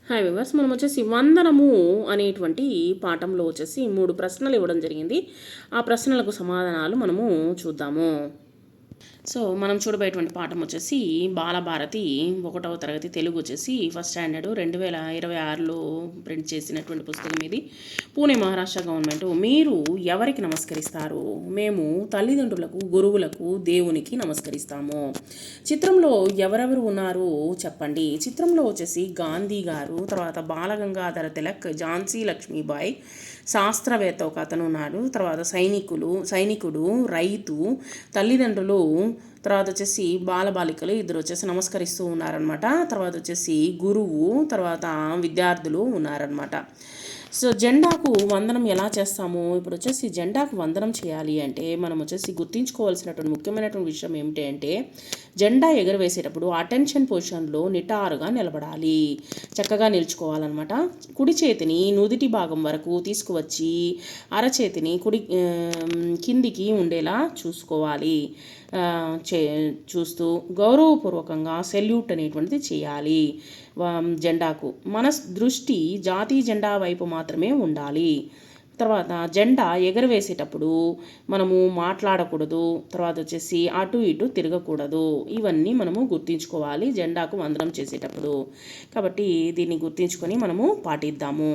Hi viewers, మనం వచ్చేసి వందనము అనేటువంటి పాఠంలో వచ్చేసి 3 ప్రశ్నలు ఇవ్వడం జరిగింది. ఆ ప్రశ్నలకు సమాధానాలు మనము చూద్దాము. సో మనం చూడబోయేటువంటి పాఠం వచ్చేసి బాలభారతి 1వ తరగతి తెలుగు వచ్చేసి ఫస్ట్ స్టాండర్డ్ 2026లో ప్రింట్ చేసినటువంటి పుస్తకం ఇది. పూణే మహారాష్ట్ర గవర్నమెంట్. మీరు ఎవరికి నమస్కరిస్తారు? మేము తల్లిదండ్రులకు, గురువులకు, దేవునికి నమస్కరిస్తాము. చిత్రంలో ఎవరెవరు ఉన్నారు చెప్పండి. చిత్రంలో వచ్చేసి గాంధీ గారు, తర్వాత బాలగంగాధర తిలక్, ఝాన్సీ లక్ష్మీబాయి, శాస్త్రవేత్త ఒక అతను ఉన్నాడు, తర్వాత సైనికుడు, రైతు, తల్లిదండ్రులు, తర్వాత వచ్చేసి బాలబాలికలు ఇద్దరు వచ్చేసి నమస్కరిస్తూ ఉన్నారనమాట. తర్వాత వచ్చేసి గురువు, తర్వాత విద్యార్థులు ఉన్నారనమాట. సో జెండాకు వందనం ఎలా చేస్తాము? ఇప్పుడు వచ్చేసి జెండాకు వందనం చేయాలి అంటే మనం వచ్చేసి గుర్తుంచుకోవాల్సినటువంటి ముఖ్యమైనటువంటి విషయం ఏమిటి అంటే, జెండా ఎగరవేసేటప్పుడు అటెన్షన్ పొజిషన్లో నిటారుగా నిలబడాలి, చక్కగా నిలుచుకోవాలన్నమాట. కుడి చేతిని నుదిటి భాగం వరకు తీసుకువచ్చి అరచేతిని కిందికి ఉండేలా చూసుకోవాలి. చూస్తూ గౌరవపూర్వకంగా సెల్యూట్ అనేటువంటిది చేయాలి జెండాకు. మన దృష్టి జాతీయ జెండా వైపు మాత్రమే ఉండాలి. తర్వాత జెండా ఎగరవేసేటప్పుడు మనము మాట్లాడకూడదు, తర్వాత వచ్చేసి అటు ఇటు తిరగకూడదు. ఇవన్నీ మనము గుర్తుంచుకోవాలి జెండాకు వందనం చేసేటప్పుడు. కాబట్టి దీన్ని గుర్తుంచుకొని మనము పాటిద్దాము.